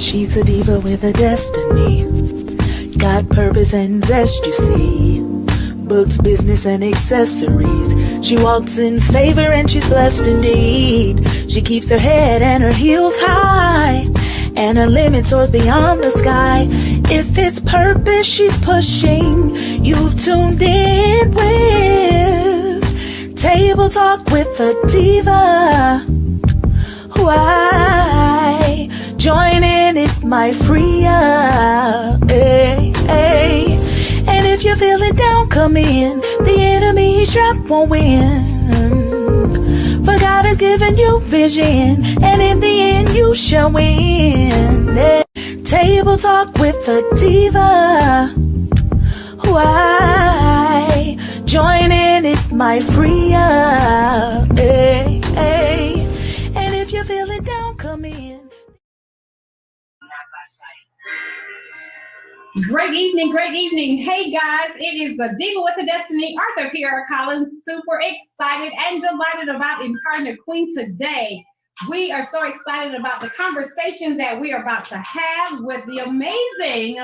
She's a diva with a destiny, got purpose and zest, you see. Books, business, and accessories. She walks in favor and she's blessed indeed. She keeps her head and her heels high, and her limit soars beyond the sky. If it's purpose she's pushing, you've tuned in with Table Talk with a Diva. Why? Join in, it might free ya. Hey, hey. And if you're feeling down, come in. The enemy he's trapped won't win. For God has given you vision, and in the end you shall win. Yeah. Table Talk with a Diva. Why? Join in, it might free ya. Hey, hey. And if you're feeling down, come in. Great evening, great evening. Hey guys, it is the Diva with a Destiny, Arthur Pierre Collins. Super excited and delighted about Incarnate Queen today. We are so excited about the conversation that we are about to have with the amazing,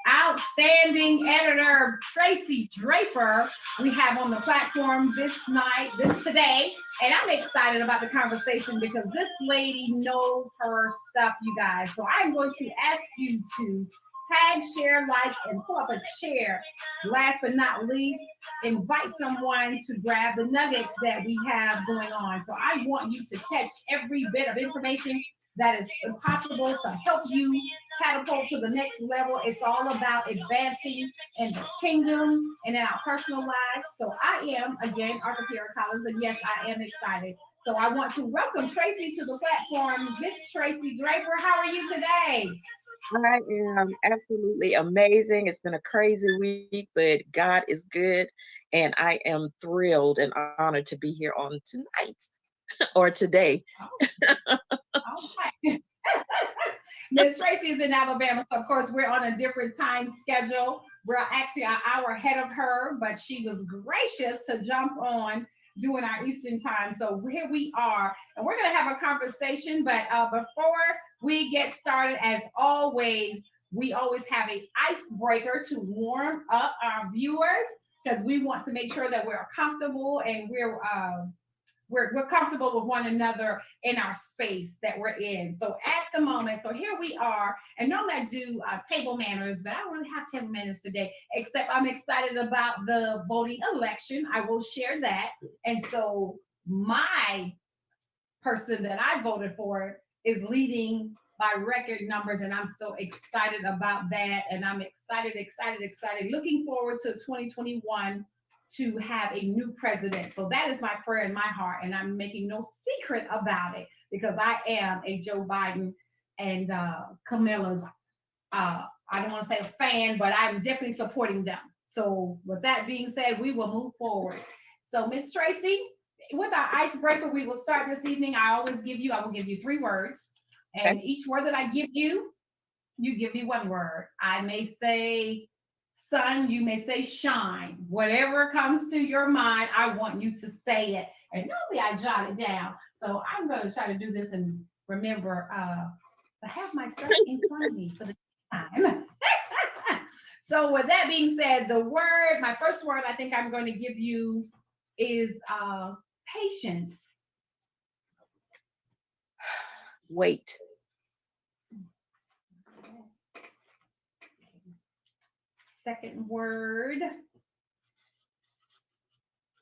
outstanding editor, Traci Draper. We have on the platform today. And I'm excited about the conversation because this lady knows her stuff, you guys. So I'm going to ask you to tag, share, like, and pull up a chair. Last but not least, invite someone to grab the nuggets that we have going on. So I want you to catch every bit of information that is possible to help you catapult to the next level. It's all about advancing in the kingdom and in our personal lives. So I am, again, Arthur Pierre Collins, and yes, I am excited. So I want to welcome Traci to the platform. Miss Traci Draper, how are you today? I am absolutely amazing. It's been a crazy week, but God is good, and I am thrilled and honored to be here on tonight or today. All right. Miss Traci is in Alabama, so of course we're on a different time schedule. We're actually an hour ahead of her, but she was gracious to jump on doing our Eastern time. So here we are, and we're going to have a conversation. But before we get started, as always, we always have an icebreaker to warm up our viewers, because we want to make sure that we're comfortable and we're comfortable with one another in our space that we're in. So at the moment, so here we are, and normally I do table manners, but I don't really have table manners today, except I'm excited about the voting election. I will share that. And so my person that I voted for is leading by record numbers, and I'm so excited about that. And I'm excited, looking forward to 2021 to have a new president. So that is my prayer in my heart, and I'm making no secret about it, because I am a Joe Biden and Camilla's, I don't want to say a fan, but I'm definitely supporting them. So with that being said, we will move forward. So Miss Traci, with our icebreaker, we will start this evening. I will give you 3 words, and each word that I give you, you give me 1 word. I may say sun, you may say shine. Whatever comes to your mind, I want you to say it. And normally I jot it down. So I'm going to try to do this and remember to have my stuff in front of me for the next time. So with that being said, my first word I think I'm going to give you is patience. Wait. Second word,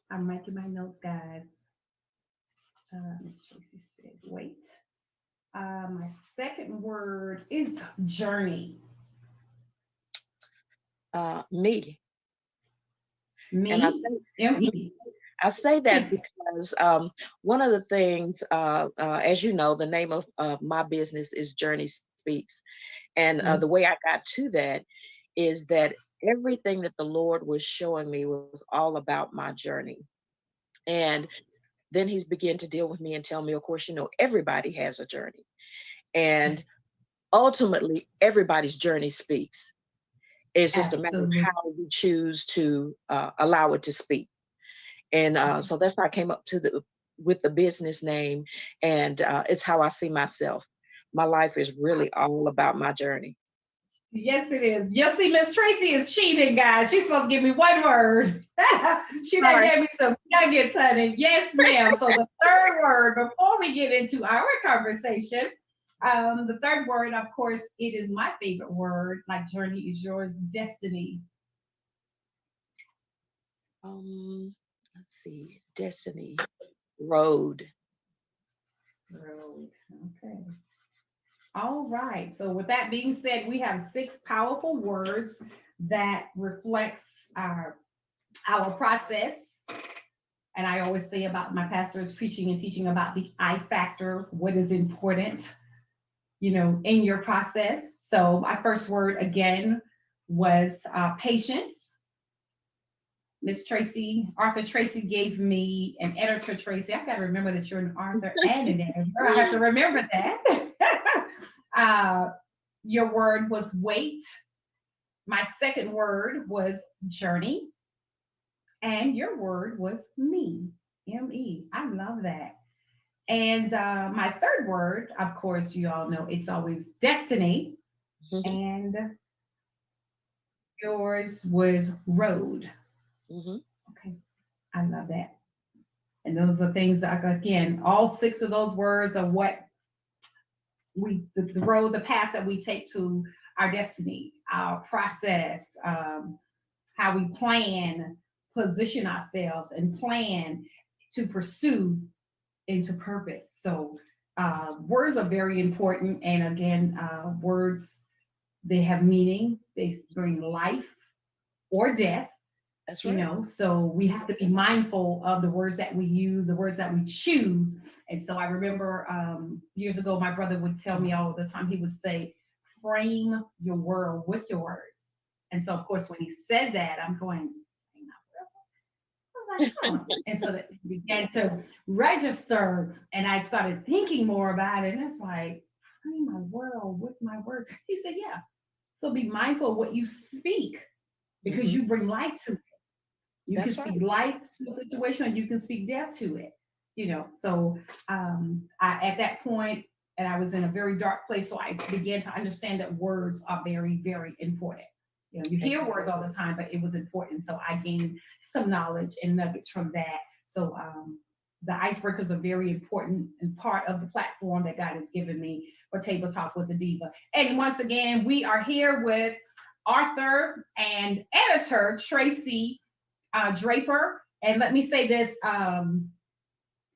I'm making my notes, guys. Miss Traci said wait. My second word is journey. Me. And I say that because one of the things, as you know, the name of my business is Journey Speaks. And the way I got to that is that everything that the Lord was showing me was all about my journey. And then he's began to deal with me and tell me, of course, everybody has a journey. And ultimately, everybody's journey speaks. It's just a matter of how we choose to allow it to speak. And so that's how I came up with the business name. And it's how I see myself. my life is really all about my journey. Yes, it is. You'll see, Miss Traci is cheating, guys. She's supposed to give me one word. She done Sorry. gave me some nuggets, honey. Yes, ma'am. So the third word, before we get into our conversation, the third word, of course, it is my favorite word. Like journey is yours, destiny. Let's see. Destiny. Road. Road. Okay. All right. So with that being said, we have 6 powerful words that reflects our process. And I always say about my pastor is preaching and teaching about the I factor, what is important, in your process. So my first word again was patience. Miss Traci, Arthur Traci gave me an editor, Traci. I've got to remember that you're an author and an editor. I have to remember that. Your word was wait. My second word was journey. And your word was me, M-E. I love that. And my third word, of course, you all know it's always destiny. Mm-hmm. And yours was road. Mm-hmm. Okay. I love that. And those are things that, again, all 6 of those words are what the road, the path that we take to our destiny, our process, how we plan, position ourselves, and plan to pursue into purpose. So words are very important. And again, words, they have meaning. They bring life or death. That's right. So we have to be mindful of the words that we use, the words that we choose. And so I remember years ago, my brother would tell me all the time, he would say, frame your world with your words. And so, of course, when he said that, I'm going, like, huh. And so that began to register, and I started thinking more about it. And it's like, frame my world with my words. He said, yeah. So be mindful of what you speak because Mm-hmm. you bring life to it. You can That's right. speak life to a situation, or you can speak death to it. So at that point, and I was in a very dark place, so I began to understand that words are very, very important. You hear words all the time, but it was important. So I gained some knowledge and nuggets from that. So the icebreakers are very important and part of the platform that God has given me for Table Talk with the Diva. And once again, we are here with author and editor Traci Draper. And let me say this,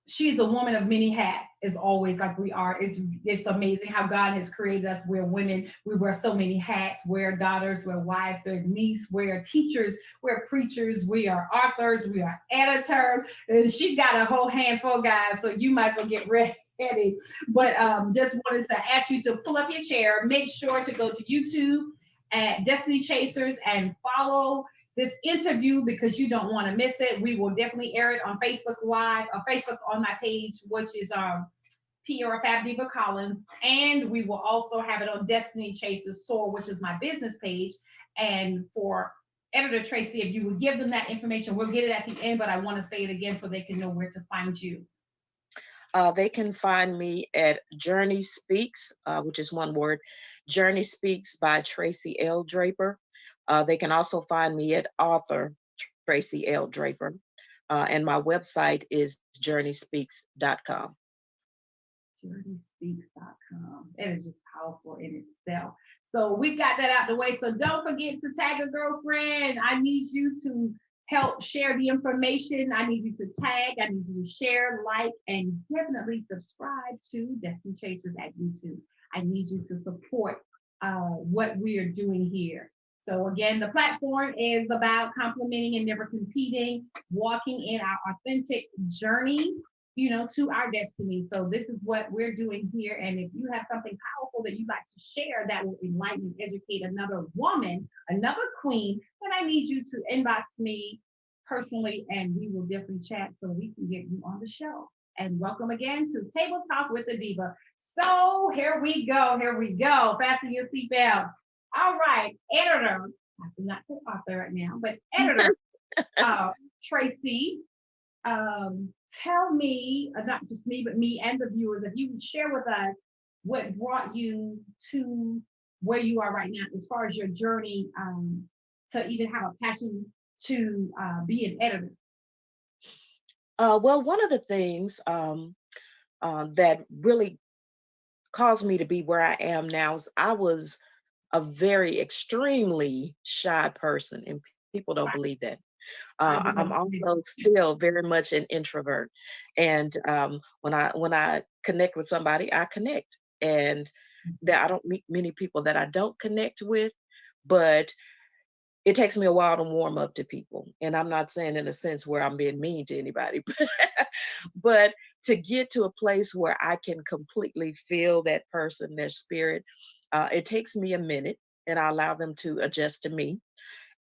she's a woman of many hats, as always, like we are. It's amazing how God has created us. We're women. We wear so many hats. We're daughters, we're wives, we're nieces, we're teachers, we're preachers, we are authors, we are editors. And she got a whole handful, guys, so you might as well get ready. But just wanted to ask you to pull up your chair. Make sure to go to YouTube at Destiny Chasers and follow this interview because you don't want to miss it. We will definitely air it on Facebook Live, or Facebook on my page, which is PR Fab Diva Collins. And we will also have it on Destiny Chasers Soar, which is my business page. And for editor Traci, if you would give them that information, we'll get it at the end, but I want to say it again so they can know where to find you. They can find me at Journey Speaks, which is one word, Journey Speaks by Traci L. Draper. They can also find me at author Traci L. Draper. And my website is journeyspeaks.com. Journeyspeaks.com. It is just powerful in itself. So we got that out the way. So don't forget to tag a girlfriend. I need you to help share the information. I need you to tag. I need you to share, like, and definitely subscribe to Destiny Chasers at YouTube. I need you to support what we are doing here. So again, the platform is about complimenting and never competing, walking in our authentic journey, to our destiny. So this is what we're doing here. And if you have something powerful that you'd like to share that will enlighten and educate another woman, another queen, then I need you to inbox me personally, and we will definitely chat so we can get you on the show. And welcome again to Table Talk with the Diva. So here we go. Fasten your seatbelts. All right, editor. I do not say author right now, but editor Traci. Tell me, not just me, but me and the viewers, if you can share with us what brought you to where you are right now, as far as your journey to even have a passion to be an editor? Well, one of the things that really caused me to be where I am now is I was a very extremely shy person, and people don't believe that. I do I'm understand. also still very much an introvert, and when I connect with somebody, I connect, and that I don't meet many people that I don't connect with, but it takes me a while to warm up to people. And I'm not saying in a sense where I'm being mean to anybody, but to get to a place where I can completely feel that person, their spirit, it takes me a minute, and I allow them to adjust to me.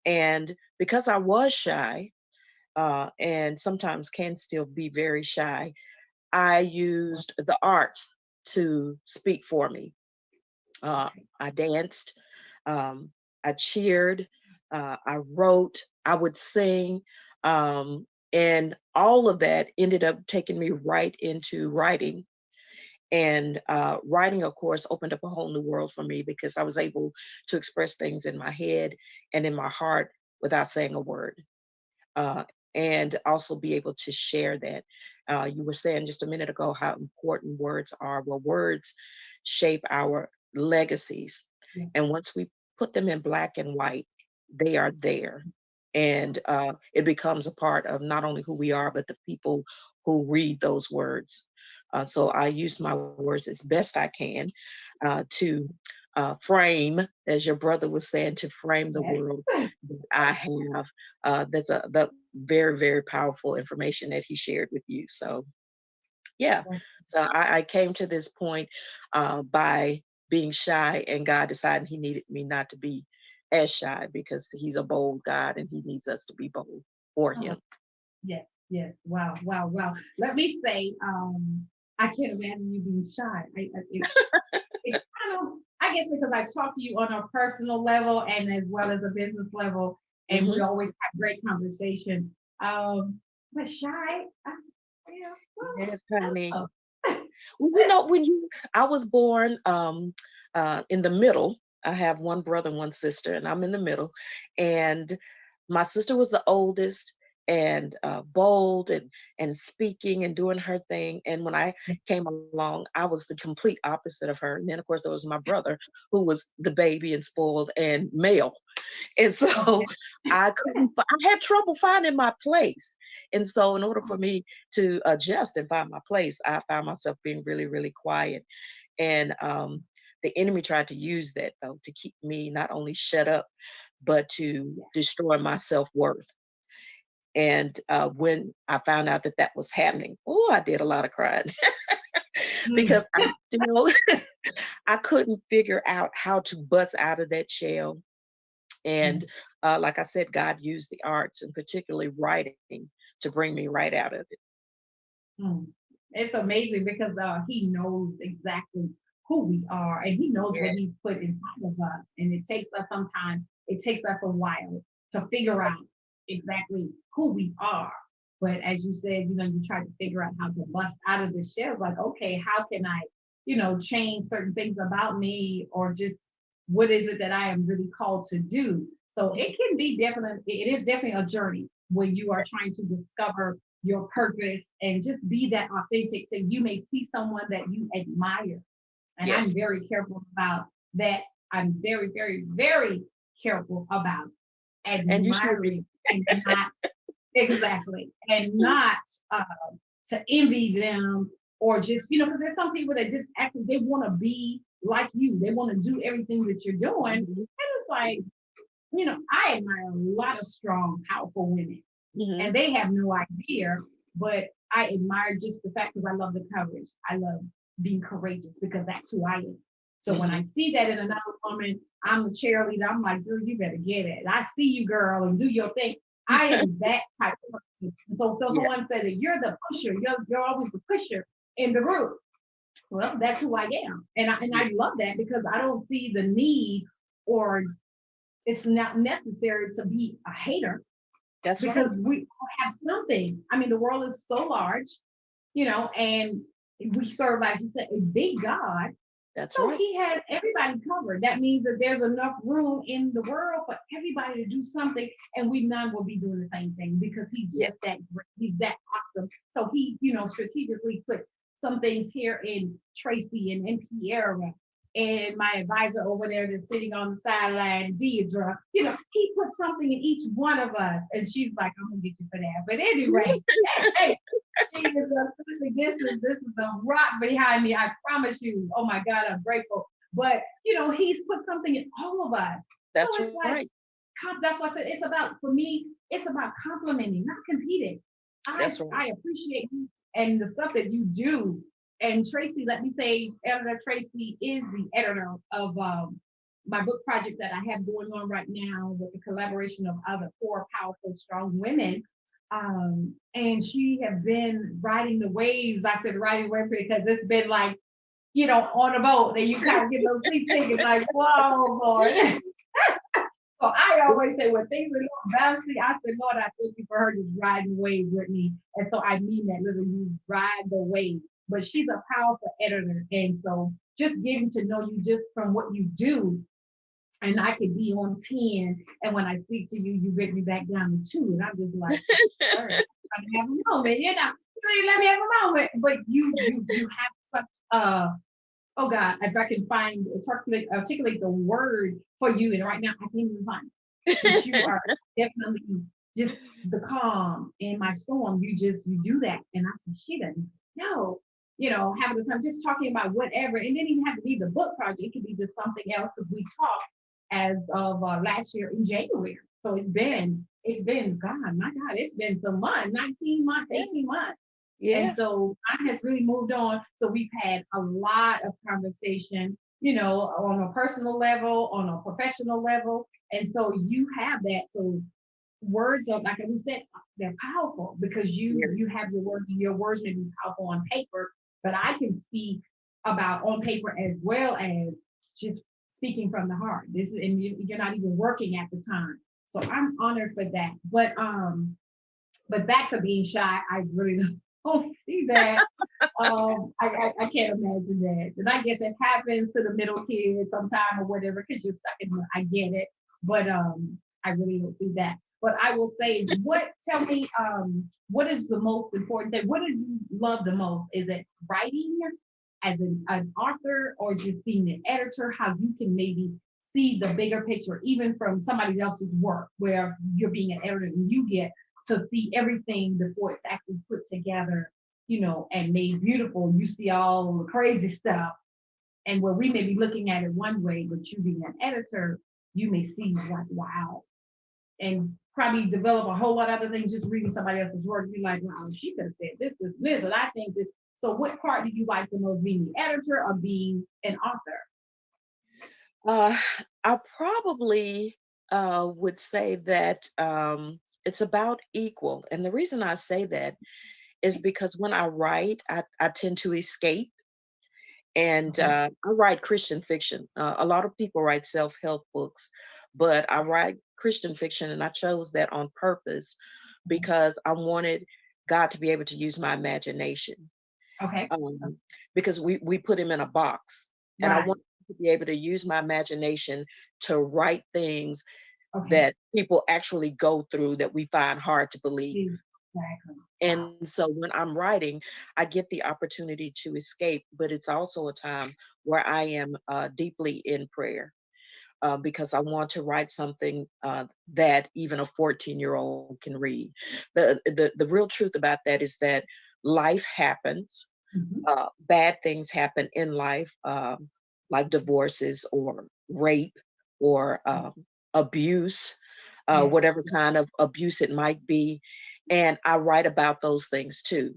And because I was shy, and sometimes can still be very shy, I used the arts to speak for me. Uh, I danced, um, I cheered, I wrote, I would sing, and all of that ended up taking me right into writing. And writing, of course, opened up a whole new world for me because I was able to express things in my head and in my heart without saying a word, uh, and also be able to share that. You were saying just a minute ago how important words are. Well, words shape our legacies. Yeah. And once we put them in black and white, they are there. And it becomes a part of not only who we are, but the people who read those words. So I use my words as best I can to frame, as your brother was saying, to frame the Yes. world that I have. That's the very, very powerful information that he shared with you. So yeah, so I came to this point by being shy, and God decided He needed me not to be as shy because He's a bold God and He needs us to be bold for Oh, Him. yes, yes. Wow, wow, wow. Let me say, I can't imagine you being shy. It's kind of, I guess, because I talk to you on a personal level and as well as a business level, and we Hmm. always have great conversation. But shy, yeah, Yes, well, honey. I Well, I was born in the middle. I have one brother and one sister, and I'm in the middle. And my sister was the oldest and bold and speaking and doing her thing. And when I came along, I was the complete opposite of her. And then, of course, there was my brother who was the baby and spoiled and male. And so okay. I had trouble finding my place. And so in order for me to adjust and find my place, I found myself being really, really quiet. And the enemy tried to use that though to keep me not only shut up, but to destroy my self-worth. And when I found out that that was happening, oh, I did a lot of crying Mm, because I still I couldn't figure out how to bust out of that shell. And mm, like I said, God used the arts and particularly writing to bring me right out of it. mm. It's amazing because he knows exactly who we are and he knows what Yeah. he's put inside of us. And it takes us sometimes, it takes us a while to figure out exactly who we are. But as you said, you try to figure out how to bust out of the shell. Like, okay, how can I, change certain things about me or just what is it that I am really called to do? So it can be definitely, it is definitely a journey when you are trying to discover your purpose and just be that authentic so you may see someone that you admire. And I'm Yes. very careful about that. I'm very, very, very careful about And you should be. admiring and not exactly and not uh, to envy them or just because there's some people that just actually they want to be like you. They want to do everything that you're doing, and Mhm. it's like I admire a lot of strong, powerful women and Mhm. they have no idea. But I admire just the fact because I love the courage. I love being courageous because that's who I am. So when I Mhm. see that in another woman, I'm the cheerleader. I'm like, girl, you better get it. I see you, girl, and do your thing. I am that type of person. So Yeah. someone said that you're the pusher. You're always the pusher in the group. Well, that's who I am, and Yeah. I love that because I don't see the need or it's not necessary to be a hater That's right. because we have something. I mean, the world is so large, and we serve, like you said, a big God. That's So right. he had everybody covered. That means that there's enough room in the world for everybody to do something, and we none will be doing the same thing because he's Yeah. just that great. He's that awesome. So he, strategically put some things here in Tracy and Pierre and my advisor over there that's sitting on the sideline, Diva. He put something in each one of us, and she's like, "I'm gonna get you for that." But anyway, hey, she is this is a rock behind me. I promise you. Oh my God, I'm grateful. But he's put something in all of us. So That's it's like right. that's why I said it's about for me. It's about complimenting, not competing. I That's right. I appreciate you and the stuff that you do. And Tracy, let me say, editor Tracy is the editor of my book project that I have going on right now with the collaboration of other four powerful, strong women. And she has been riding the waves. I said riding waves because it's been like, on a boat that you kind of get those seat tickets like, whoa, Lord. So I always say when things are going bouncy, I said, Lord, I thank you for her just riding waves with me. And so I mean that literally, you ride the wave. But she's a powerful editor. And so just getting to know you just from what you do, and I could be on 10. And when I speak to you, you bring me back down to 2. And I'm just like, all right, I'm gonna have a moment, you let me have a moment. But you have such oh God, if I can find articulate the word for you, and right now I can't even find it. But you are definitely just the calm in my storm. You do that. And I said, she doesn't know. Having the time just talking about whatever. And then even have to be the book project. It could be just something else because we talked as of last year in January. So it's been God, my God, it's been some months, 19 months, 18 months. And Yeah. so time has really moved on. So we've had a lot of conversation, on a personal level, on a professional level. And so you have that. So words are, like I said, they're powerful because Yeah. you have your words may be powerful on paper, but I can speak about on paper as well as just speaking from the heart. This is, and you're not even working at the time. So I'm honored for that. But back to being shy, I really don't see that. I can't imagine that. And I guess it happens to the middle kid sometime or whatever, because you're stuck in I get it. But I really don't see that. But I will say, tell me, what is the most important thing? What do you love the most? Is it writing as an author, or just being an editor? How you can maybe see the bigger picture, even from somebody else's work, where you're being an editor and you get to see everything before it's actually put together, and made beautiful. You see all the crazy stuff. And where we may be looking at it one way, but you being an editor, you may see like, wow. And probably develop a whole lot of other things just reading somebody else's work. You're like, wow, she could have said this. And I think this. So what part do you like the most, being the editor or being an author? Uh, I probably would say that it's about equal. And the reason I say that is because when I write, I tend to escape. And Okay. I write Christian fiction. A lot of people write self-help books, but I write Christian fiction, and I chose that on purpose because I wanted God to be able to use my imagination. Okay. Um, because we put him in a box, and I Right. want to be able to use my imagination to write things Okay. that people actually go through that we find hard to believe. Exactly. Wow. And so when I'm writing, I get the opportunity to escape, but it's also a time where I am deeply in prayer because I want to write something that even a 14-year-old can read. The real truth about that is that life happens. Mhm. Bad things happen in life, like divorces or rape or abuse, Yes. whatever kind of abuse it might be. And I write about those things too.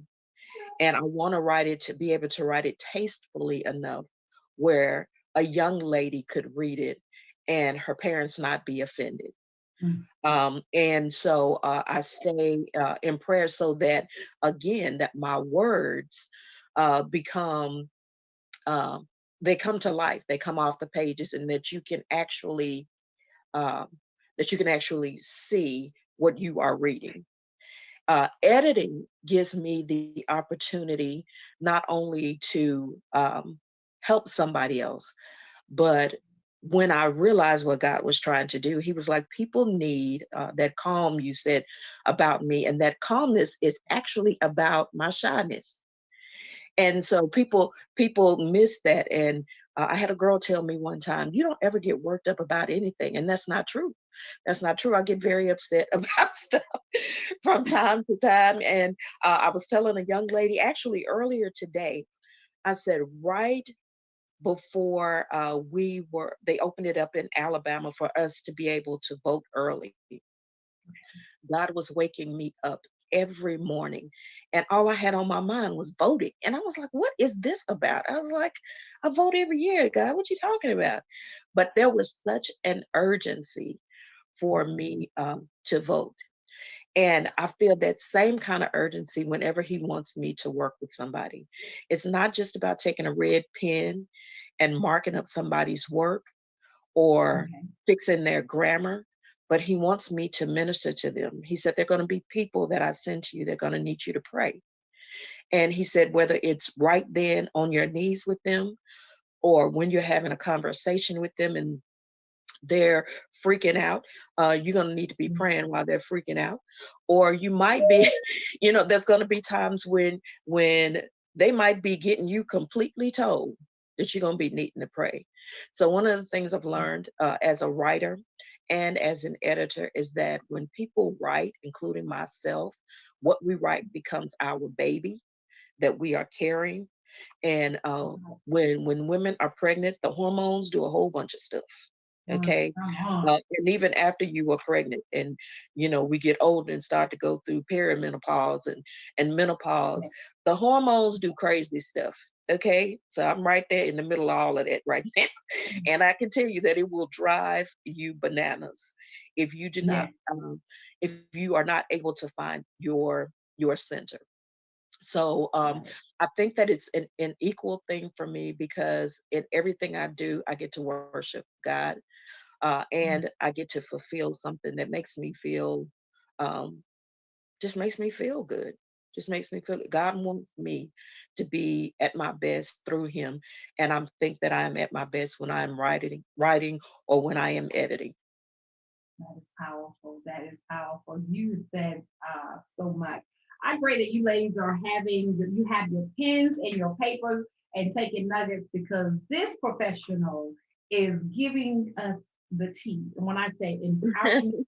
And I want to write it to be able to write it tastefully enough where a young lady could read it and her parents not be offended. Mm. And so I stay in prayer so that, again, that my words become, um, they come to life, they come off the pages, and um, that you can actually see what you are reading. Editing gives me the opportunity not only to help somebody else. But when I realized what God was trying to do, he was like, people need that calm you said about me. And that calmness is actually about my shyness. And so people miss that. And I had a girl tell me one time, you don't ever get worked up about anything. And that's not true. That's not true. I get very upset about stuff from time to time. And I was telling a young lady actually earlier today, I said, right before they opened it up in Alabama for us to be able to vote early. God was waking me up every morning, and all I had on my mind was voting. And I was like, what is this about? I was like, I vote every year, God, what you talking about? But there was such an urgency for me to vote. And I feel that same kind of urgency whenever he wants me to work with somebody. It's not just about taking a red pen and marking up somebody's work or fixing their grammar, but he wants me to minister to them. He said, there are going to be people that I send to you, they're going to need you to pray. And he said, whether it's right then on your knees with them or when you're having a conversation with them and they're freaking out, you're going to need to be praying while they're freaking out. Or you might be, there's going to be times when they might be getting you completely told that you're going to be needing to pray. So one of the things I've learned as a writer and as an editor is that when people write, including myself, what we write becomes our baby that we are carrying. And when women are pregnant, the hormones do a whole bunch of stuff. Okay. And even after you were pregnant and, we get older and start to go through perimenopause and menopause, the hormones do crazy stuff. Okay. So I'm right there in the middle of all of that right now. And I can tell you that it will drive you bananas if you do not, if you are not able to find your center. So I think that it's an equal thing for me because in everything I do, I get to worship God. And I get to fulfill something that makes me feel, just makes me feel good. Just makes me feel good. God wants me to be at my best through Him, and I think that I am at my best when I am writing, or when I am editing. That is powerful. That is powerful. You said so much. I pray that you ladies you have your pens and your papers and taking nuggets because this professional is giving us the tea. And when I say empowerment,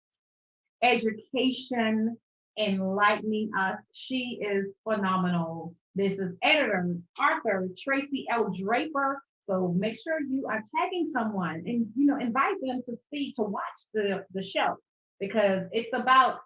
education, enlightening us, she is phenomenal. This is editor, author Traci L. Draper. So make sure you are tagging someone and invite them to speak, to watch the show, because it's about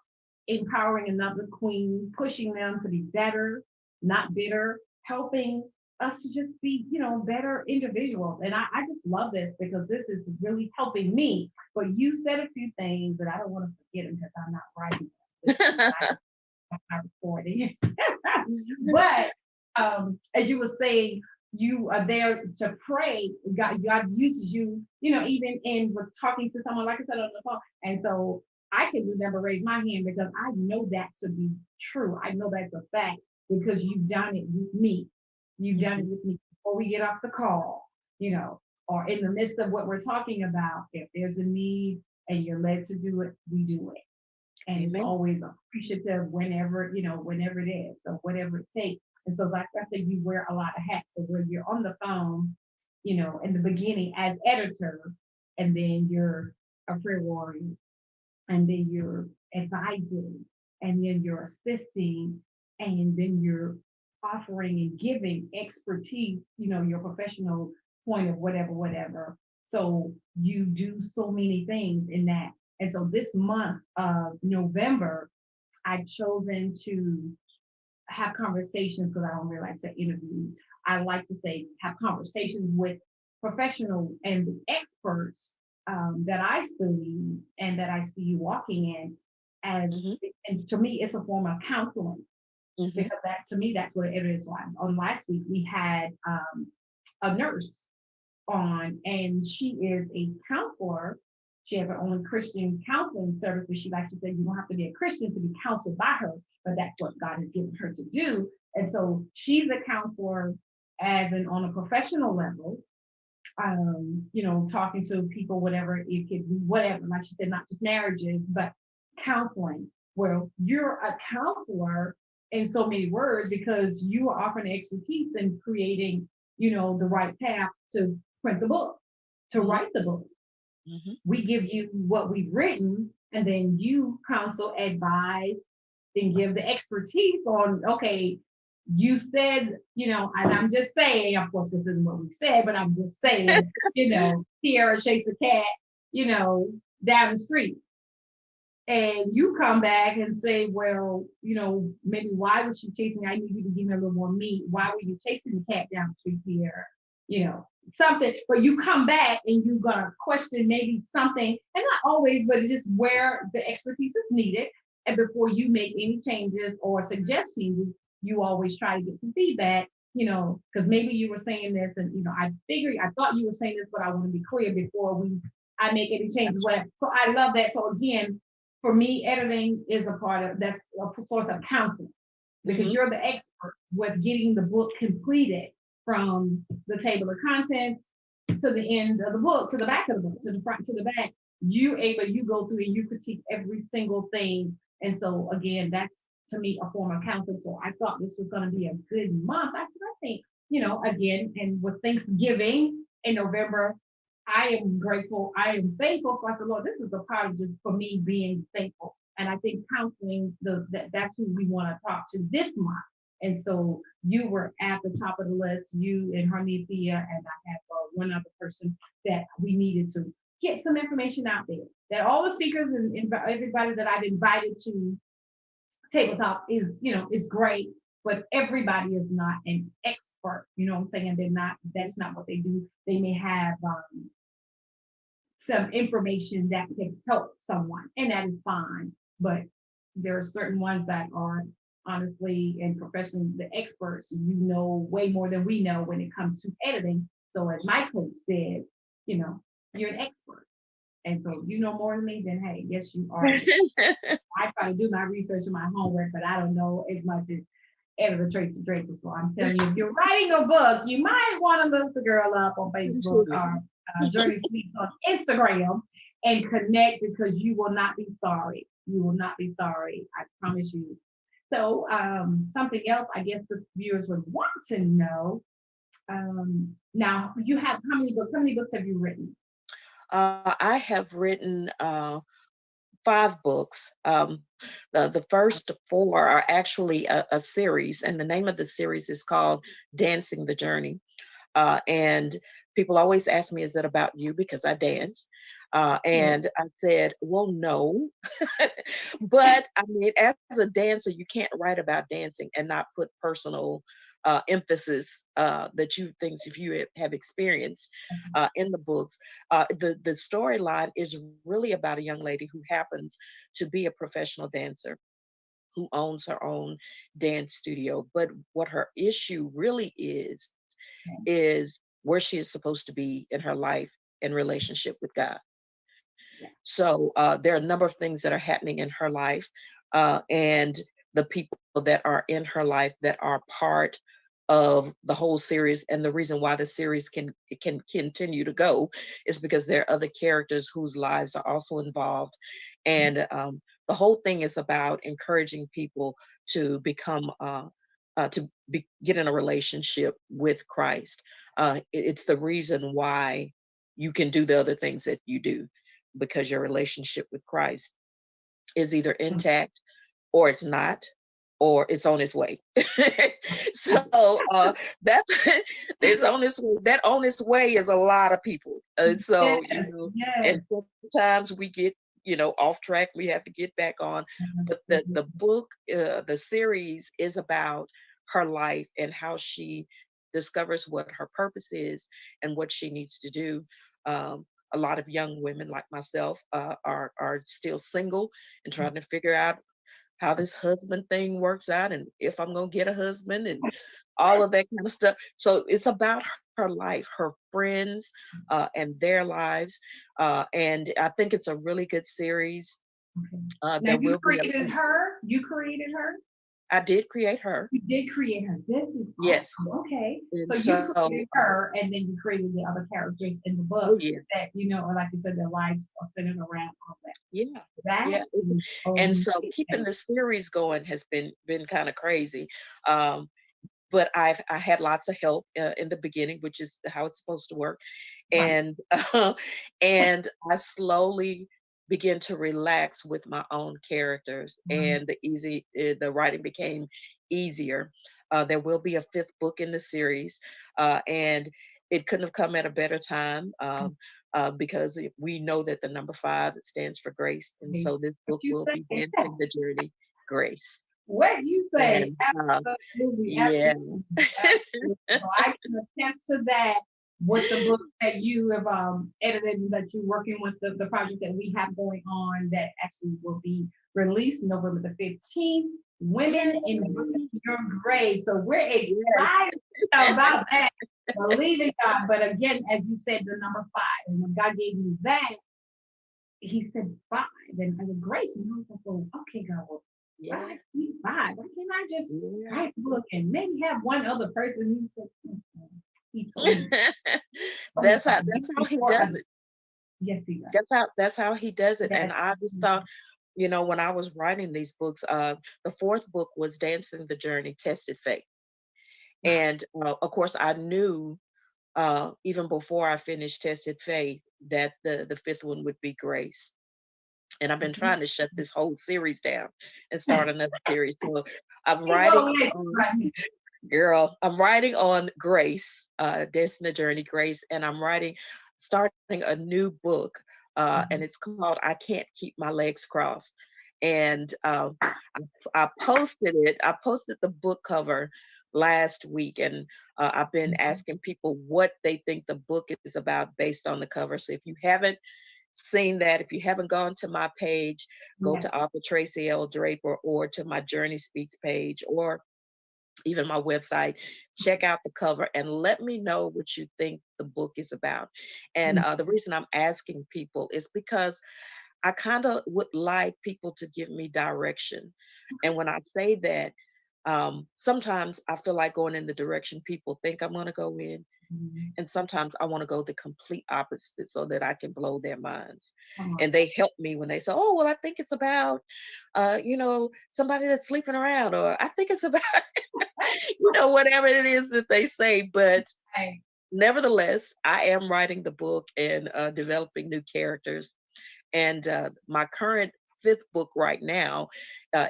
empowering another queen, pushing them to be better, not bitter, helping us to just be, better individuals. And I just love this because this is really helping me. But you said a few things that I don't want to forget them because I'm not writing them. I'm not recording. But as you were saying, you are there to pray. God uses you, even in talking to someone, like I said, on the phone. And so I can remember raise my hand because I know that to be true. I know that's a fact because you've done it with me. You've done it with me before we get off the call, or in the midst of what we're talking about. If there's a need and you're led to do it, we do it. And Amen. It's always appreciative whenever it is, so whatever it takes. And so, like I said, you wear a lot of hats. So when you're on the phone, in the beginning as editor, and then you're a prayer warrior, and then you're advising, and then you're assisting, and then you're offering and giving expertise, your professional point of whatever. So you do so many things in that. And so this month of November, I've chosen to have conversations, because I don't really like to say interview. I like to say have conversations with professional and experts that I study and that I see you walking in. And to me, it's a form of counseling, because that, to me, that's what it is. So on last week, we had a nurse on, and she is a counselor. She has her own Christian counseling service, but she likes to say you don't have to be a Christian to be counseled by her, but that's what God has given her to do. And so she's a counselor as in on a professional level, talking to people, whatever it could be, whatever, like you said, not just marriages, but counseling. Well, you're a counselor in so many words because you are offering expertise in creating, the right path to print the book, to write the book. We give you what we've written, and then you counsel, advise, and give the expertise on, okay, you said, and I'm just saying, of course, this isn't what we said, but I'm just saying, Sierra chased a cat, down the street. And you come back and say, well, maybe why was she chasing? I need you to give me a little more meat. Why were you chasing the cat down the street, Sierra? Something, but you come back and you're gonna question maybe something, and not always, but it's just where the expertise is needed. And before you make any changes or suggest changes, you always try to get some feedback, because maybe you were saying this, and I thought you were saying this, but I want to be clear before I make any changes. Whatever. So I love that. So again, for me, editing is that's a source of counseling, because you're the expert with getting the book completed from the table of contents to the end of the book, to the back of the book, to the front, to the back. You go through and you critique every single thing. And so again, that's to me a form of counseling. So I thought this was going to be a good month. I think, again, and with Thanksgiving in November, I am grateful. I am thankful. So I said, Lord, this is a part of just for me being thankful. And I think counseling, that's who we want to talk to this month. And so you were at the top of the list, you and Harnithia, and I have one other person that we needed to get some information out there. That all the speakers and everybody that I've invited to Tabletop is great, but everybody is not an expert. You know what I'm saying? That's not what they do. They may have some information that can help someone, and that is fine. But there are certain ones that are honestly and professionally the experts. You know way more than we know when it comes to editing. So as my coach said, you're an expert. And so you know more than me, then hey, yes, you are. I try to do my research and my homework, but I don't know as much as editor Traci Draper. So I'm telling you, if you're writing a book, you might want to look the girl up on Facebook or Journey Speaks on Instagram and connect, because you will not be sorry. You will not be sorry. I promise you. So something else I guess the viewers would want to know. Now, you have how many books? How many books have you written? I have written 5 books. The first 4 are actually a series, and the name of the series is called Dancing the Journey. And people always ask me, is that about you? Because I dance. And I said, well, no. But I mean, as a dancer, you can't write about dancing and not put personal emphasis that if you have experienced in the books. The storyline is really about a young lady who happens to be a professional dancer, who owns her own dance studio. But what her issue really is where she is supposed to be in her life in relationship with God. So there are a number of things that are happening in her life, and the people that are in her life that are part of the whole series. And the reason why the series can continue to go is because there are other characters whose lives are also involved. And the whole thing is about encouraging people to become get in a relationship with Christ. It's the reason why you can do the other things that you do, because your relationship with Christ is either intact or it's not, or it's on its way. So that it's on its way. That on its way is a lot of people. And so, and sometimes we get, off track, we have to get back on. But the book, the series is about her life and how she discovers what her purpose is and what she needs to do. A lot of young women like myself are still single and trying to figure out how this husband thing works out, and if I'm going to get a husband, and all of that kind of stuff. So it's about her life, her friends, and their lives. And I think it's a really good series. Now you created her? You created her? I did create her. You did create her. This is Yes. awesome. Okay. And So you so, created her and then you created the other characters in the book oh yeah, that, or like you said, their lives are centered around all that. yeah, That yeah. is And so keeping amazing. the series going has been kind of crazy. Um, but I had lots of help in the beginning, which is how it's supposed to work. Right. And and I slowly began to relax with my own characters, Right. and the writing became easier. There will be a fifth book in the series, and it couldn't have come at a better time. Because we know that the number 5 stands for grace, and Okay. so this What book you will be say? dancing the journey, grace. What you say? And Absolutely, yeah. absolutely, absolutely. So I can attest to that with the book that you have edited and that you're working with the project that we have going on that actually will be released November the 15th. Women in Yay. Your Grace. So we're Yes. excited about that. Believe in God. But again, as you said, the number 5. And when God gave you that, he said 5. And I said, Grace. And I was like, well, okay, God, well, why Yeah. keep 5? Why can't I just Yeah. write a book and maybe have one other person who said, he told me, That's how he does it. yes, he does. That's how he does it. And Yes. I just thought, when I was writing these books, the fourth book was Dancing the Journey, Tested Faith. And of course, I knew even before I finished Tested Faith that the fifth one would be Grace. And I've been trying to shut this whole series down and start another series. So I'm He writing won't let you on write me. Girl, I'm writing on Grace, Dancing the Journey, Grace, and starting a new book, and it's called I Can't Keep My Legs Crossed. And I posted it. I posted the book cover last week, and I've been asking people what they think the book is about based on the cover. So if you haven't seen that, if you haven't gone to my page, go Yes. to author Traci L. Draper or to my Journey Speaks page or even my website, check out the cover and let me know what you think the book is about. And the reason I'm asking people is because I kind of would like people to give me direction. And when I say that, sometimes I feel like going in the direction people think I'm going to go in. Mhm. And sometimes I want to go the complete opposite so that I can blow their minds. Come on. And they help me when they say, oh, well, I think it's about, somebody that's sleeping around, or I think it's about, whatever it is that they say. But Hey, nevertheless, I am writing the book and developing new characters. And my current fifth book right now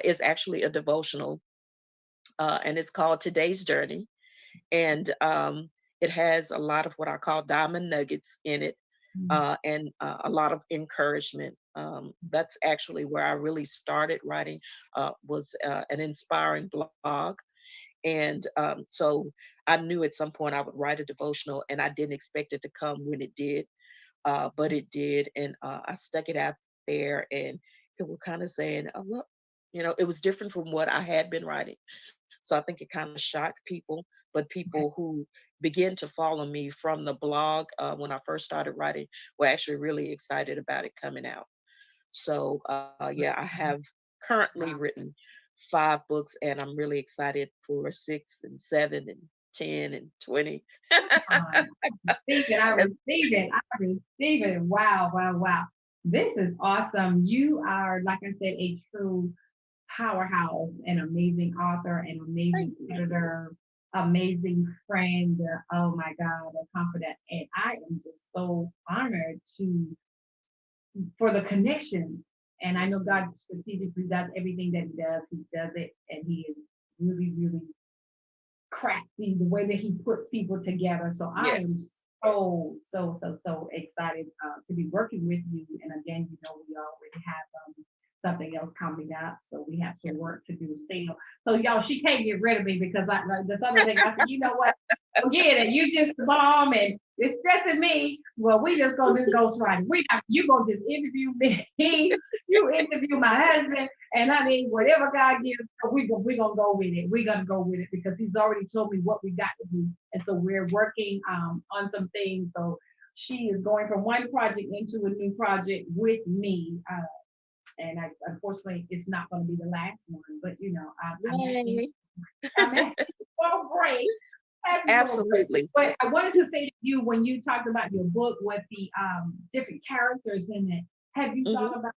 is actually a devotional, and it's called Today's Journey. And it has a lot of what I call diamond nuggets in it, mhm. and a lot of encouragement. That's actually where I really started writing, was an inspiring blog. And so I knew at some point I would write a devotional, and I didn't expect it to come when it did, but it did. And I stuck it out there, and people were kind of saying, oh, look, it was different from what I had been writing. So I think it kind of shocked people, but people who began to follow me from the blog when I first started writing were actually really excited about it coming out. So yeah, I have currently Wow. written 5 books, and I'm really excited for 6 and 7 and 10 and 20. I receive it. I That's- receive it. I receive it. Wow, wow, wow. This is awesome. You are, like I said, a true powerhouse, an amazing author, an Thank amazing you. editor, amazing friend. Oh my God, a confidant. And I am just so honored for the connection. And I know Yes, God strategically does everything that he does. He does it, and he is really, really crafty the way that he puts people together. So I yes, am so excited to be working with you. And again, we already have something else coming up, so we have yes. some work to do still. So y'all, she can't get rid of me because I like this other thing. I said, you know what? Forget it. You just the bomb, and it's stressing me. Well, we just gonna do ghostwriting. We not, you gonna just interview me. You interview my husband, and I mean, whatever God gives, we gonna go with it. We're gonna go with it because He's already told me what we got to do, and so we're working on some things. So she is going from one project into a new project with me, and unfortunately, it's not going to be the last one. But I'm actually Yay. I'm actually so great. That's so great. Absolutely. But I wanted to say to you when you talked about your book with the different characters in it, have you Hmm. thought about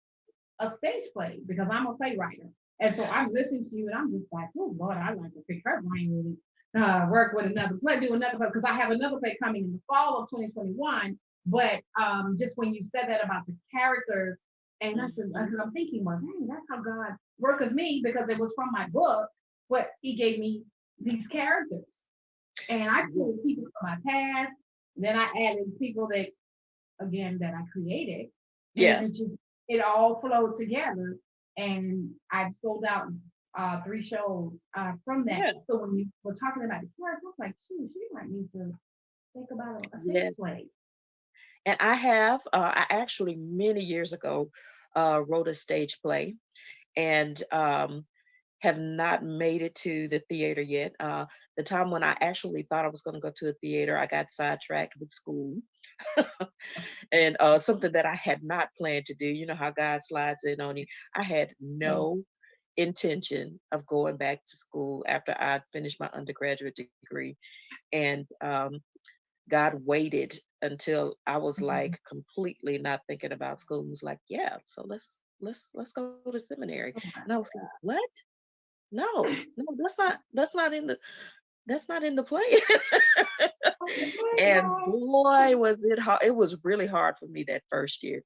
a stage play? Because I'm a playwright. And so I'm listening to you and I'm just like, oh Lord, I like to pick her brain and work with another play, do another play, because I have another play coming in the fall of 2021. But just when you said that about the characters, and I'm thinking, well, dang, that's how God worked with me because it was from my book, but he gave me these characters. And I Yeah. pulled people from my past, then I added people that again that I created, and Yeah. it all flowed together. And I've sold out 3 shows from that. Yeah. So when you were talking about the character, I was like, shoot, she might need to think about a Yeah. stage play. And I actually many years ago wrote a stage play, and have not made it to the theater yet. The time when I actually thought I was going to go to the theater, I got sidetracked with school, and something that I had not planned to do. You know how God slides in on you. I had Yeah. no intention of going back to school after I finished my undergraduate degree, and God waited until I was Mhm. like completely not thinking about school. And was like, yeah, so let's go to seminary. Oh my And I was like, what? No, no, that's not in the play. And God. boy, was it hard. It was really hard for me that first year.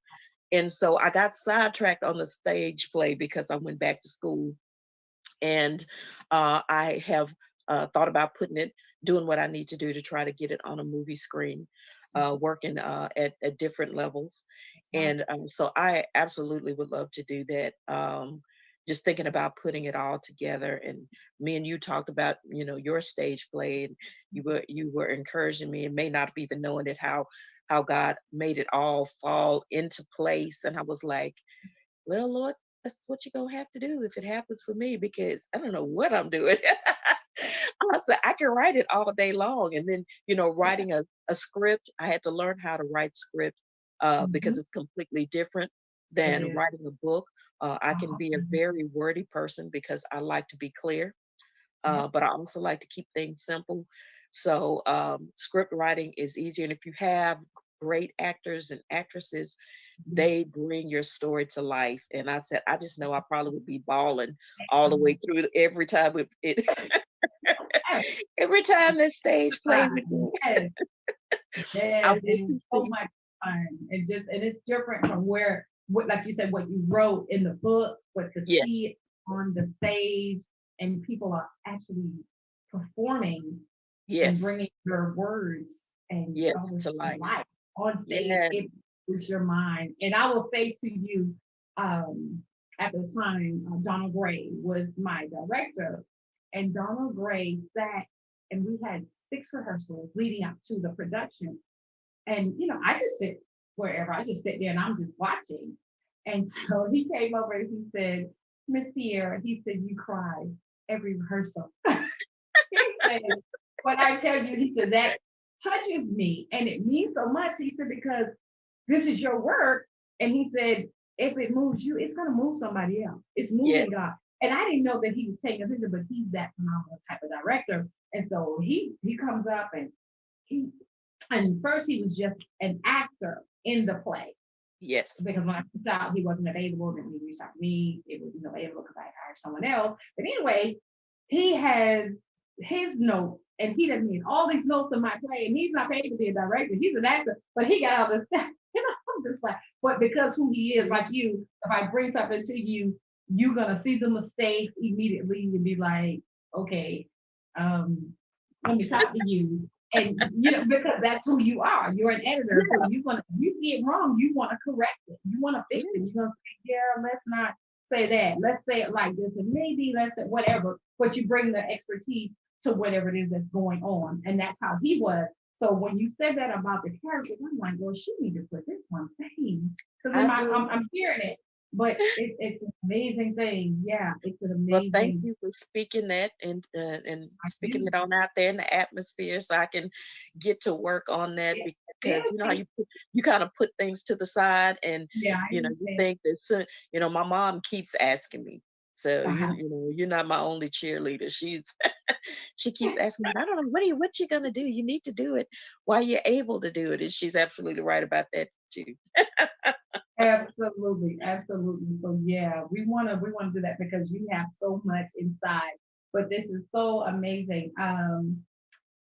And so I got sidetracked on the stage play because I went back to school, and I have thought about doing what I need to do to try to get it on a movie screen, working at different levels. Right. And so I absolutely would love to do that. Just thinking about putting it all together, and me and you talked about, your stage play, and you were encouraging me, and may not have even knowing it, how God made it all fall into place. And I was like, well, Lord, that's what you're gonna have to do if it happens for me, because I don't know what I'm doing. I said I can write it all day long. And then, Yeah. writing a script, I had to learn how to write script Hmm. because it's completely different It than is. writing a book. I can be a Mhm. very wordy person because I like to be clear, Yep. but I also like to keep things simple. So script writing is easier. And if you have great actors and actresses, Mhm. they bring your story to life. And I said, I just know I probably would be bawling all the way through every time Yes. every time that stage plays Fun. again. Yes. I Yes, would and to it's so see. much fun. And it's different from what like you said, what you wrote in the book, but to Yes, see it on the stage and people are actually performing and yes, bringing your words and yes, all this to to life. life on stage. Yes, It was your mind. And I will say to you, um, at the time, Donald Gray was my director, and Donald Gray sat and we had 6 rehearsals leading up to the production. And I just sit wherever. I just sit there and I'm just watching. And so he came over and he said, Miss Pierre, he said, you cry every rehearsal. He said, when I tell you, he said, that touches me and it means so much. He said, because this is your work. And he said, if it moves you, it's going to move somebody else. It's yes, moving God. And I didn't know that he was taking a picture, but he's that phenomenal type of director. And so he comes up and he, and first he was just an actor in the play yes, because when I reached out, he wasn't available. Then he reached out to me. It was available because I hired someone else. But anyway, he has his notes and he doesn't need all these notes in my play. And he's not paid to be a director. He's an actor, but he got all this stuff. I'm just like, but because who he is, like you, if I bring something to you, you're gonna see the mistakes immediately and be like, okay, um, let me talk to you. And because that's who you are. You're an editor. So yeah, you see it wrong, you want to correct it. You want to fix it. yeah. You're gonna say, yeah, let's not say that. Let's say it like this. And maybe let's say whatever. But you bring the expertise to whatever it is that's going on. And that's how he was. So when you said that about the character, I'm like, well, she need to put this on stage. Because I do. I'm hearing it. But it's an amazing thing. Yeah, it's an Well, thank amazing. you for speaking that and I speaking do. it on out there in the atmosphere, so I can get to work on that, It, because you know how you kind of put things to the side, and yeah, I you understand. think that my mom keeps asking me. So Uh-huh. you're not my only cheerleader. She keeps asking me, I don't know, what you gonna do? You need to do it while you're able to do it. And she's absolutely right about that too. Absolutely, absolutely. So yeah, we wanna do that because you have so much inside. But this is so amazing.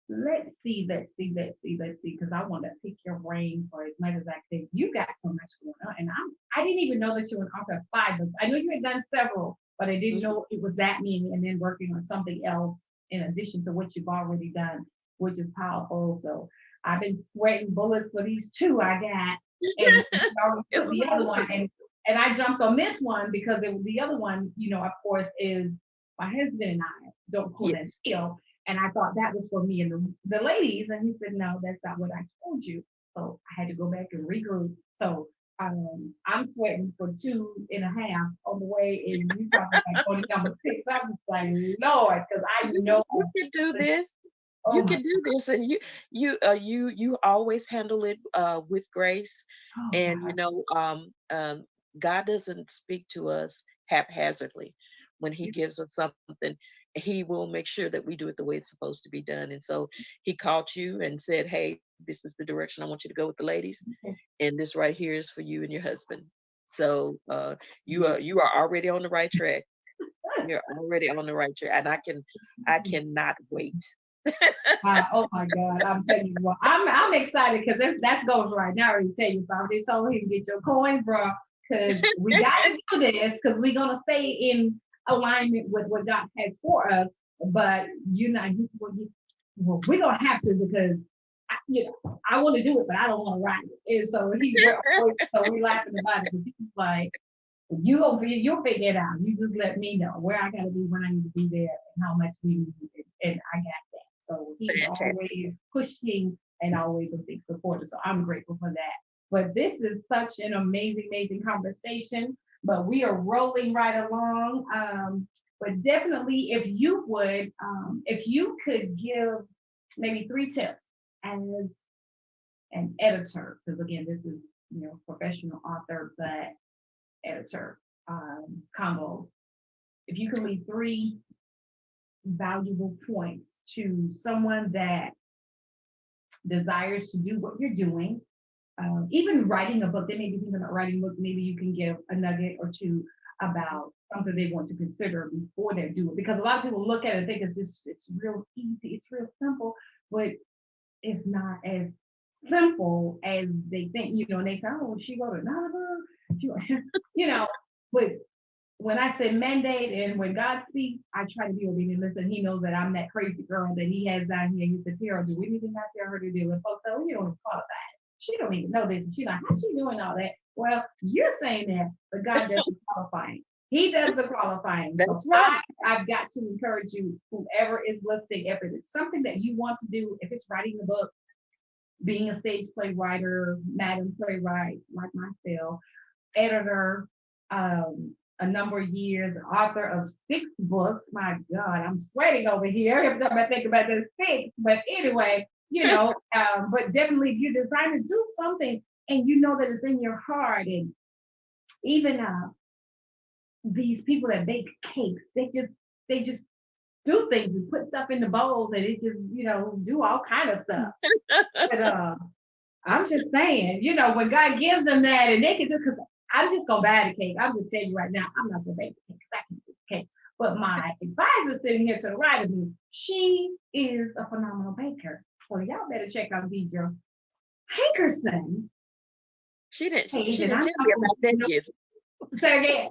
Let's see, because I want to pick your brain for as much as I can. You got so much going on, and I didn't even know that you were an author of 5 books. I knew you had done several, but I didn't Mhm. know it was that many, and then working on something else in addition to what you've already done, which is powerful. So I've been sweating bullets for these two I got, and you already It's took the other one, wonderful. and I jumped on this one because it was the other one. Of course, is my husband and I don't pull that Yes. deal. And I thought that was for me and the ladies. And he said, no, that's not what I told you. So I had to go back and regroup. So I'm sweating for 2.5 on the way. And he's talking like on number 6. I'm just like, Lord, because I know, You can do this. oh You my, can do this, and you always handle it with grace. oh And God. God doesn't speak to us haphazardly. When He Yeah. gives us something, He will make sure that we do it the way it's supposed to be done. And so He called you and said, hey, this is the direction I want you to go with the ladies, and this right here is for you and your husband. So you are already on the right track. You're already on the right track, and I cannot wait. Oh my God, I'm telling you what, I'm excited because that's goes right now. I already said you, so I already told him get your coins, bro, because we got to do this because we're gonna stay in alignment with what God has for us. But well, we're gonna have to because I want to do it, but I don't want to ride it. And so we laughing about it because he's like, you'll figure it out. You just let me know where I gotta be when I need to be there and how much we need it, and I got that. So he's Fantastic. always pushing and always a big supporter. So I'm grateful for that. But this is such an amazing, amazing conversation. But we are rolling right along. But definitely, if you could give maybe 3 tips as an editor, because again, this is professional author, but editor combo. If you can leave 3 valuable points to someone that desires to do what you're doing, even writing a book, they may be thinking about writing a book, maybe you can give a nugget or two about something they want to consider before they do it. Because a lot of people look at it and think it's real easy, it's real simple, but it's not as simple as they think, and they say, oh, she wrote another book, you know, but when I say mandate and when God speaks, I try to be obedient. Listen, He knows that I'm that crazy girl that He has down here. He said, Tara, do anything I tell her to do? And folks say, oh, you don't qualify. She don't even know this. And she's like, how's she doing all that? Well, you're saying that, but God does the qualifying. He does the qualifying. So That's right. I've got to encourage you, whoever is listening, if it's something that you want to do, if it's writing the book, being a stage play writer, madam playwright like myself, editor, a number of years, author of 6 books. My God, I'm sweating over here every time I think about this 6. But anyway, but definitely if you decide to do something and you know that it's in your heart, and even these people that bake cakes, they just do things and put stuff in the bowls and it just, do all kind of stuff. But I'm just saying, when God gives them that and they can do, because I'm just gonna buy the cake. I'm just telling you right now, I'm not gonna bake the cake because I can do the cake. But my advisor sitting here to the right of me, she is a phenomenal baker. So y'all better check out Deidre Hankerson She page. And didn't I'm tell not me gonna about that gift. say again.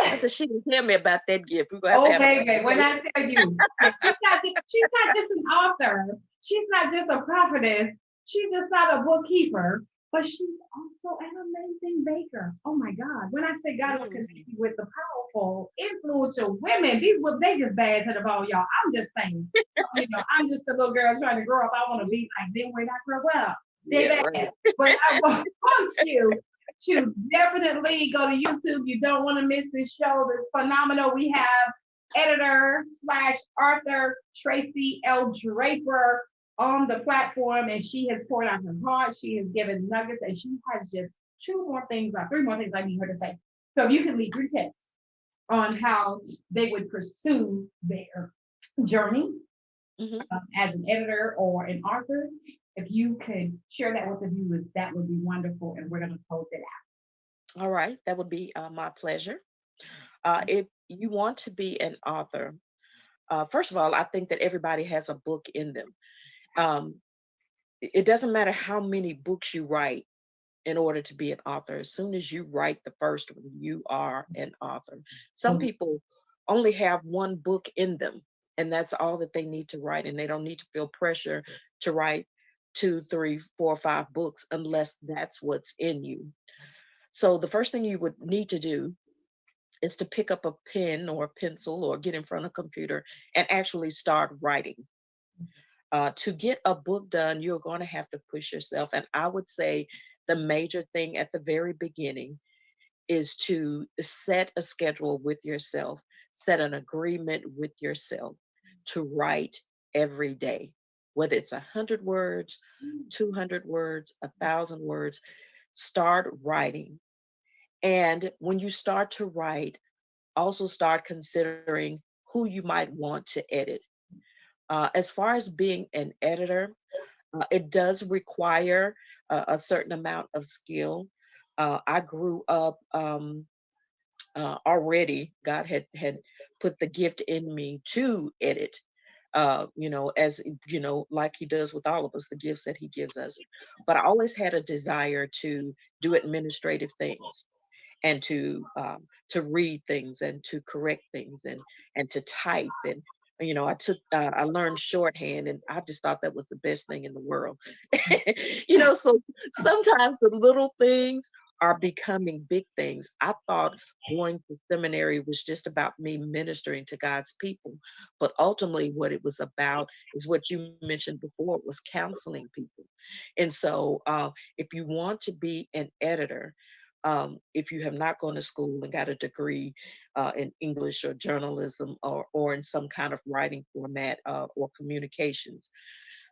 I said she didn't tell me about that gift. We're gonna have to Oh, have a baby, when conversation. I tell you, she's not just an author. She's not just a prophetess. She's just not a bookkeeper, but she's also an amazing baker. Oh my God. When I say God is connecting Mm. with the powerful, influential women, they just bad to the ball, y'all. I'm just saying. So, I'm just a little girl trying to grow up. I want to be like them when I grow up. They Yeah, right. bad. But I want you to definitely go to YouTube. You don't want to miss this show. It's phenomenal. We have editor slash author Traci L. Draper on the platform, and she has poured out her heart. She has given nuggets, and she has just three more things I need her to say. So if you can leave 3 tips on how they would pursue their journey as an editor or an author, if you could share that with the viewers, that would be wonderful. And we're going to close it All right, that would be my pleasure. If you want to be an author, first of all, I think that everybody has a book in them. Um, it doesn't matter how many books you write in order to be an author. As soon as you write the first one, you are an author. Some out. people only have one book in them, and that's all that they need to write, and they don't need to feel pressure to write 2, 3, 4, 5 books unless that's what's in you. So the first thing you would need to do is to pick up a pen or a pencil or get in front of a computer and actually start writing. To get a book done, you're going to have to push yourself. And I would say the major thing at the very beginning is to set a schedule with yourself, set an agreement with yourself to write every day, whether it's 100 words, 200 words, 1,000 words. Start writing. And when you start to write, also start considering who you might want to edit. As far as being an editor, it does require a certain amount of skill. I grew up already. God had put the gift in me to edit. As like He does with all of us, the gifts that He gives us. But I always had a desire to do administrative things and to read things and to correct things and to type and I learned shorthand and I just thought that was the best thing in the world. So sometimes the little things are becoming big things. I thought going to seminary was just about me ministering to God's people, but ultimately what it was about is what you mentioned before, was counseling people. And so if you want to be an editor, if you have not gone to school and got a degree in English or journalism or in some kind of writing format or communications,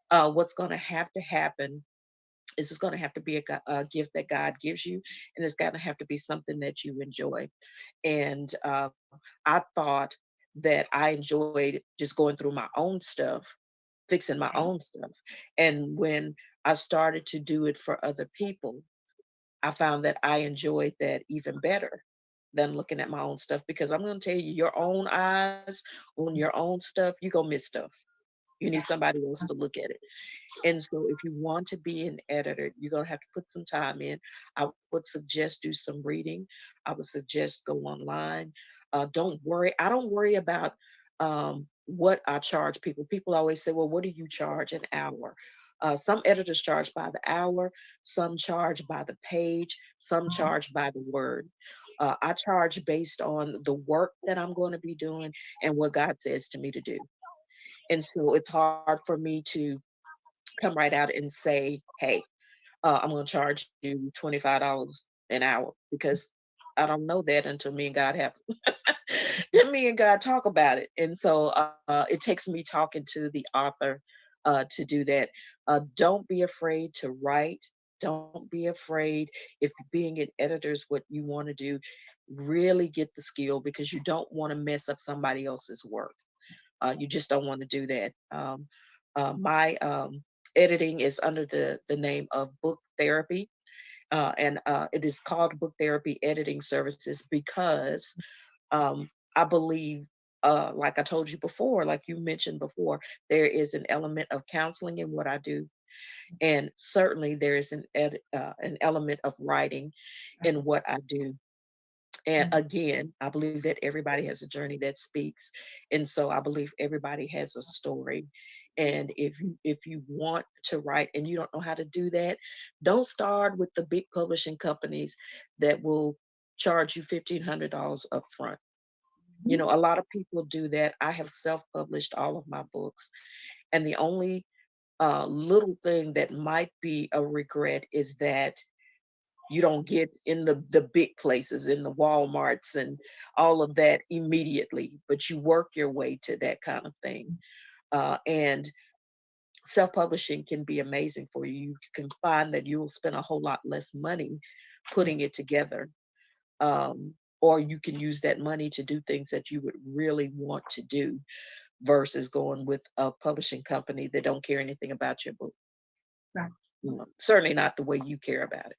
what's going to have to happen is it's going to have to be a gift that God gives you, and it's going to have to be something that you enjoy. And I thought that I enjoyed just going through my own stuff, fixing my own stuff. And when I started to do it for other people, I found that I enjoyed that even better than looking at my own stuff, because I'm going to tell you, your own eyes on your own stuff, you're going to miss stuff. You need somebody else to look at it. And so if you want to be an editor, you're going to have to put some time in. I would suggest do some reading. I would suggest go online. Don't worry. I don't worry about what I charge people. People always say, well, what do you charge an hour? Some editors charge by the hour, some charge by the page, some charge by the word. I charge based on the work that I'm going to be doing and what God says to me to do. And so it's hard for me to come right out and say, hey, I'm going to charge you $25 an hour, because I don't know that until me and God have, then me and God talk about it. And so it takes me talking to the author to do that. Don't be afraid to write. Don't be afraid if being an editor is what you want to do. Really get the skill, because you don't want to mess up somebody else's work. You just don't want to do that. My editing is under the name of Book Therapy, and it is called Book Therapy Editing Services because I believe, like I told you before, like you mentioned before, there is an element of counseling in what I do, and certainly there is an element of writing in what I do. And again, I believe that everybody has a journey that speaks. And so I believe everybody has a story. And if you want to write and you don't know how to do that, don't start with the big publishing companies that will charge you $1,500 up front. A lot of people do that. I have self-published all of my books. And the only little thing that might be a regret is that you don't get in the big places, in the Walmarts and all of that immediately, but you work your way to that kind of thing. And self-publishing can be amazing for you. You can find that you'll spend a whole lot less money putting it together. Or you can use that money to do things that you would really want to do versus going with a publishing company that don't care anything about your book. Right. Certainly not the way you care about it.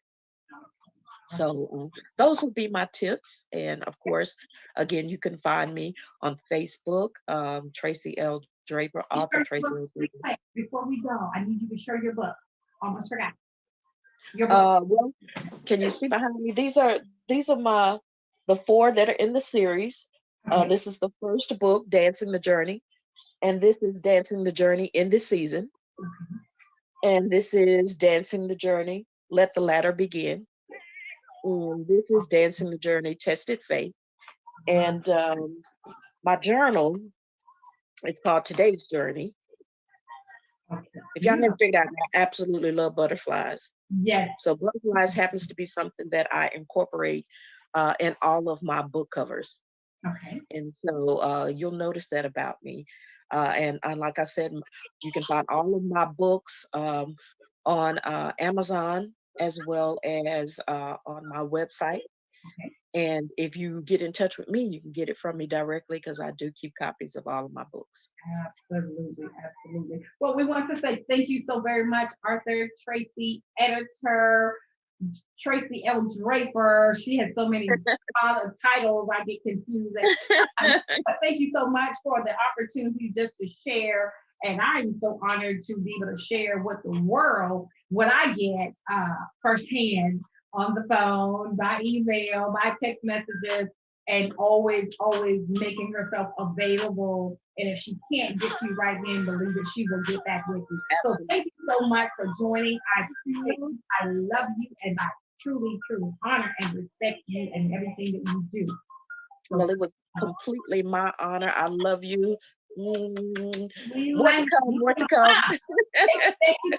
So those would be my tips. And of course, again, you can find me on Facebook, Traci L. Draper, author Traci L. Draper. Before we go, I need you to show your book. Almost forgot. Your book. Well, can you see behind me? These are the 4 that are in the series. Okay. This is the first book, Dancing the Journey, and this is Dancing the Journey in this season. And this is Dancing the Journey, Let the Ladder Begin. And this is Dancing the Journey, Tested Faith. And my journal, it's called Today's Journey. If y'all haven't figured out, I absolutely love butterflies. Yes. So butterflies happens to be something that I incorporate in all of my book covers. Okay. And so you'll notice that about me. And like I said, you can find all of my books on Amazon as well as on my website. Okay. And if you get in touch with me, you can get it from me directly because I do keep copies of all of my books. Absolutely, absolutely. Well, we want to say thank you so very much, Arthur, Traci, editor, Traci L. Draper. She has so many titles, I get confused. But thank you so much for the opportunity just to share. And I'm so honored to be able to share with the world what I get firsthand on the phone, by email, by text messages, and always making herself available. And if she can't get to you right then, believe it, she will get back with you. So thank you so much for joining. I appreciate you. I love you, and I truly honor and respect you and everything that you do. Well, it was completely my honor. I love you. More to come.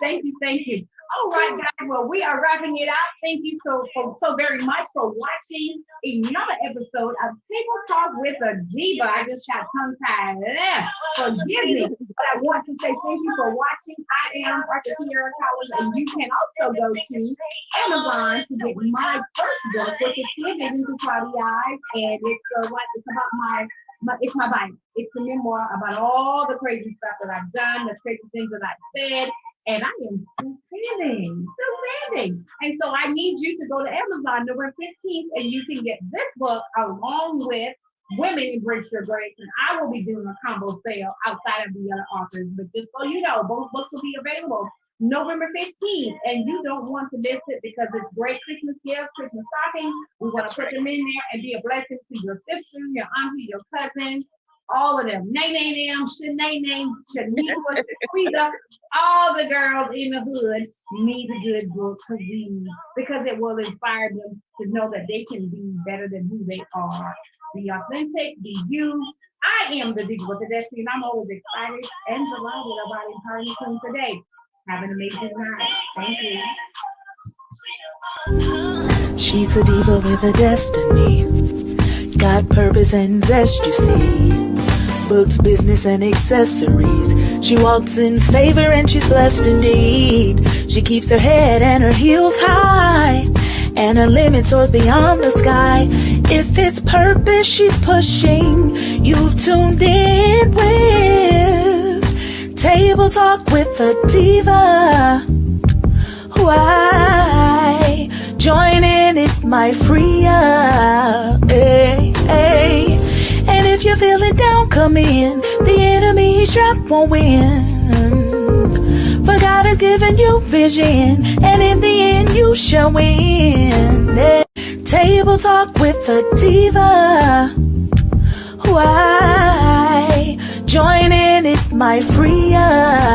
Thank you. All right, guys. Well, we are wrapping it up. Thank you so very much for watching another episode of Table Talk with a Diva. I just got tongue-tied. Forgive me, but I want to say thank you for watching. I am Arthur Collins, and you can also go to Amazon to get my first book, which is Hidden into Cloudy Eyes, and it's about it's my Bible. It's the memoir about all the crazy stuff that I've done, the crazy things that I've said, and I am still standing. And so I need you to go to Amazon November 15th, and you can get this book along with Women Embrace Your Grace, and I will be doing a combo sale outside of the other authors. But just so you know, both books will be available November 15th, and you don't want to miss it because it's great Christmas gifts, Christmas stocking. We want to put them in there and be a blessing to your sister, your auntie, your cousin, all of them. Name, Shanae, Shaniqua, Shaquita, all the girls in the hood need a good book to read because it will inspire them to know that they can be better than who they are. Be authentic, be you. I am the Diva with the Destiny, and I'm always excited and delighted about empowering you today. Have an amazing night. Thank you. She's a diva with a destiny. Got purpose and zest, you see. Books, business, and accessories. She walks in favor and she's blessed indeed. She keeps her head and her heels high, and her limit soars beyond the sky. If it's purpose she's pushing, you've tuned in with Table Talk with a Diva. Why? Join in, it might free ya. Hey, hey. And if you're feeling down, come in. The enemy he's trapped won't win. For God has given you vision, and in the end you shall win. Hey. Table Talk with a Diva. Why? Join in, it might free ya.